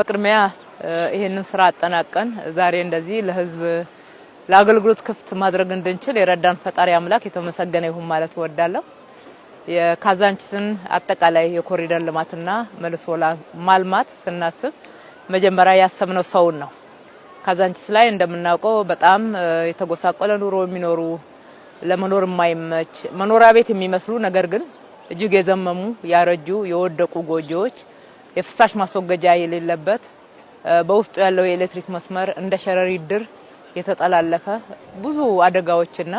በቅድሚያ ይሄንን ስራ አጠናቀን ዛሬ እንደዚህ ለህዝብ ለአገልግሎት ክፍት ማድረግ እንድንችል የረዳን ፈጣሪ አምላክ የተመሰገነ ይሁን ማለት እወዳለሁ። የካዛንቺስን አጠቃላይ የኮሪደር ልማትና መልሶ ማልማት ስናስብ መጀመሪያ ያሰብነው ሰውን ነው። ካዛንቺስ ላይ እንደምናውቀው በጣም የተጎሳቆለ ኑሮ የሚኖሩ ለመኖር የማይመች መኖሪያ ቤት የሚመስሉ ነገር ግን እጅግ የዘመሙ ያረጁ የወደቁ ጎጆዎች የፍሳሽ ማስወገጃ የሌለበት በውስጡ ያለው የኤሌክትሪክ መስመር እንደ ሸረሪት ድር የተጠላለፈ ብዙ አደጋዎችና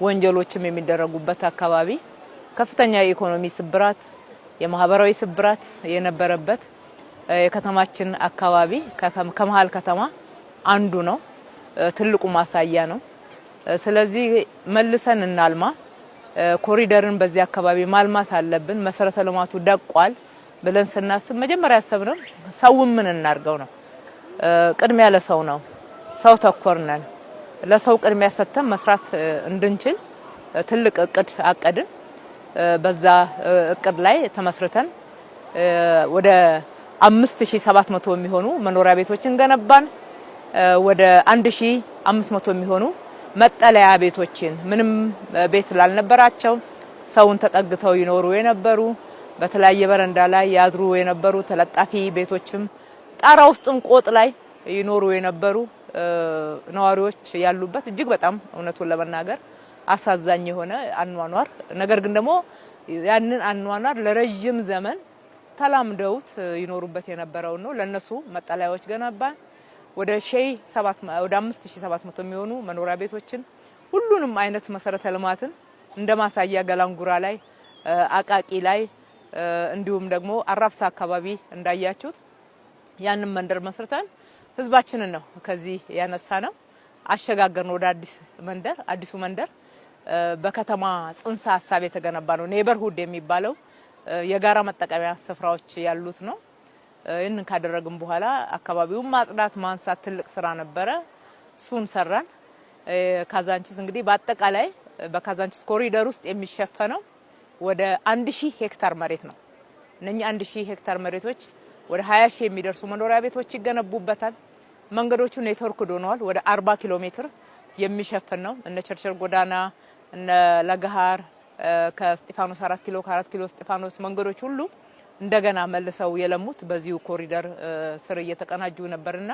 ወንጀሎችም የሚደረጉበት አካባቢ ከፍተኛ የኢኮኖሚ ስብራት የማህበራዊ ስብራት የነበረበት የከተማችን አካባቢ ከመሃል ከተማ አንዱ ነው። ትልቁ ማሳያ ነው። ስለዚህ መልሰን እናልማ፣ ኮሪደርን በዚህ አካባቢ ማልማት አለብን። መሰረተ ልማቱ ደቋል ብለን ስናስብ መጀመሪያ ያሰብነው ሰው ምን እናርገው ነው። ቅድሚያ ለሰው ነው። ሰው ተኮር ነን። ለሰው ቅድሚያ ሰጥተን መስራት እንድንችል ትልቅ እቅድ አቀድን። በዛ እቅድ ላይ ተመስርተን ወደ 5700 የሚሆኑ መኖሪያ ቤቶችን ገነባን። ወደ 1500 የሚሆኑ መጠለያ ቤቶችን ምንም ቤት ላልነበራቸው ሰውን ተጠግተው ይኖሩ የነበሩ በተለያየ በረንዳ ላይ ያድሩ የነበሩ ተለጣፊ ቤቶችም ጣራ ውስጥም ቆጥ ላይ ይኖሩ የነበሩ ነዋሪዎች ያሉበት እጅግ በጣም እውነቱን ለመናገር አሳዛኝ የሆነ አኗኗር ነገር ግን ደግሞ ያንን አኗኗር ለረጅም ዘመን ተላምደውት ይኖሩበት የነበረው ነው። ለነሱ መጠለያዎች ገነባን። ወደ 5700 የሚሆኑ መኖሪያ ቤቶችን ሁሉንም አይነት መሰረተ ልማትን እንደ ማሳያ ገላንጉራ ላይ አቃቂ ላይ እንዲሁም ደግሞ አራብሳ አካባቢ እንዳያችሁት ያንን መንደር መስርተን ህዝባችንን ነው ከዚህ ያነሳ ነው አሸጋገርን ወደ አዲሱ መንደር በከተማ ጽንሰ ሐሳብ የተገነባ ነው። ኔበርሁድ የሚባለው የጋራ መጠቀሚያ ስፍራዎች ያሉት ነው። ይህንን ካደረግን በኋላ አካባቢውን ማጽዳት ማንሳት ትልቅ ስራ ነበረ። እሱን ሰራን። ካዛንቺስ እንግዲህ በአጠቃላይ በካዛንቺስ ኮሪደር ውስጥ የሚሸፈነው ወደ 1000 ሄክታር መሬት ነው። እነኚህ 1000 ሄክታር መሬቶች ወደ 20000 የሚደርሱ መኖሪያ ቤቶች ይገነቡበታል። መንገዶቹ ኔትወርክ ሆነዋል። ወደ 40 ኪሎ ሜትር የሚሸፍን ነው። እነ ቸርቸር ጎዳና እነ ለገሃር ከስጢፋኖስ 4 ኪሎ ከ4 ኪሎ ስጢፋኖስ መንገዶች ሁሉ እንደገና መልሰው የለሙት በዚሁ ኮሪደር ስር እየተቀናጁ ነበርና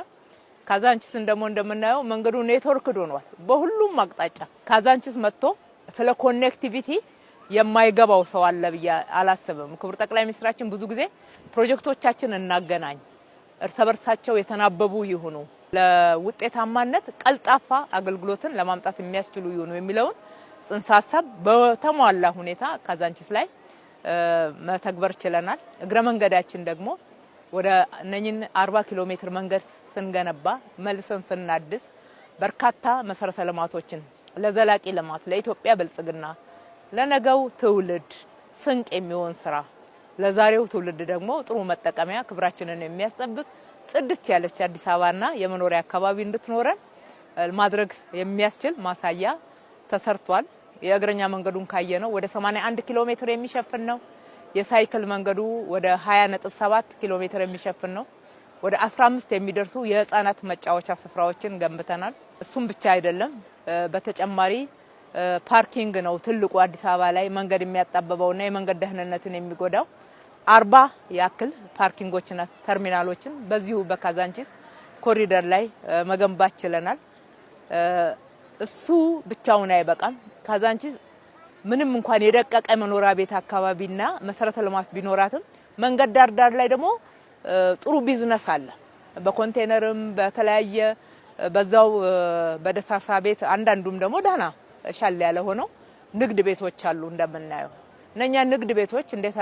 ካዛንቺስን ደግሞ እንደምናየው መንገዱ ኔትወርክ ሆኗል በሁሉም አቅጣጫ። ካዛንቺስ መጥቶ ስለ ኮኔክቲቪቲ የማይገባው ሰው አለ ብዬ አላስብም። ክቡር ጠቅላይ ሚኒስትራችን ብዙ ጊዜ ፕሮጀክቶቻችን እናገናኝ፣ እርስ በርሳቸው የተናበቡ ይሁኑ፣ ለውጤታማነት ቀልጣፋ አገልግሎትን ለማምጣት የሚያስችሉ ይሁኑ የሚለውን ጽንሰ ሐሳብ በተሟላ ሁኔታ ካዛንቺስ ላይ መተግበር ችለናል። እግረ መንገዳችን ደግሞ ወደ እነኚህን 40 ኪሎ ሜትር መንገድ ስንገነባ መልሰን ስናድስ በርካታ መሰረተ ልማቶችን ለዘላቂ ልማት ለኢትዮጵያ ብልጽግና ለነገው ትውልድ ስንቅ የሚሆን ስራ ለዛሬው ትውልድ ደግሞ ጥሩ መጠቀሚያ ክብራችንን የሚያስጠብቅ ጽድት ያለች አዲስ አበባና የመኖሪያ አካባቢ እንድትኖረን ማድረግ የሚያስችል ማሳያ ተሰርቷል። የእግረኛ መንገዱን ካየነው ወደ 81 ኪሎ ሜትር የሚሸፍን ነው። የሳይክል መንገዱ ወደ 20.7 ኪሎ ሜትር የሚሸፍን ነው። ወደ 15 የሚደርሱ የህፃናት መጫወቻ ስፍራዎችን ገንብተናል። እሱም ብቻ አይደለም፣ በተጨማሪ ፓርኪንግ ነው ትልቁ አዲስ አበባ ላይ መንገድ የሚያጣበበውና የመንገድ ደህንነትን የሚጎዳው 40 ያክል ፓርኪንጎችና ተርሚናሎችን በዚሁ በካዛንቺስ ኮሪደር ላይ መገንባት ችለናል። እሱ ብቻውን አይበቃም። ካዛንቺስ ምንም እንኳን የደቀቀ መኖሪያ ቤት አካባቢና መሰረተ ልማት ቢኖራትም መንገድ ዳር ላይ ደግሞ ጥሩ ቢዝነስ አለ። በኮንቴነርም በተለያየ በዛው በደሳሳ ቤት አንዳንዱም ደግሞ ደህና ሻል ያለ ሆነው ንግድ ቤቶች አሉ እንደምናየው። እነኛ ንግድ ቤቶች እንዴት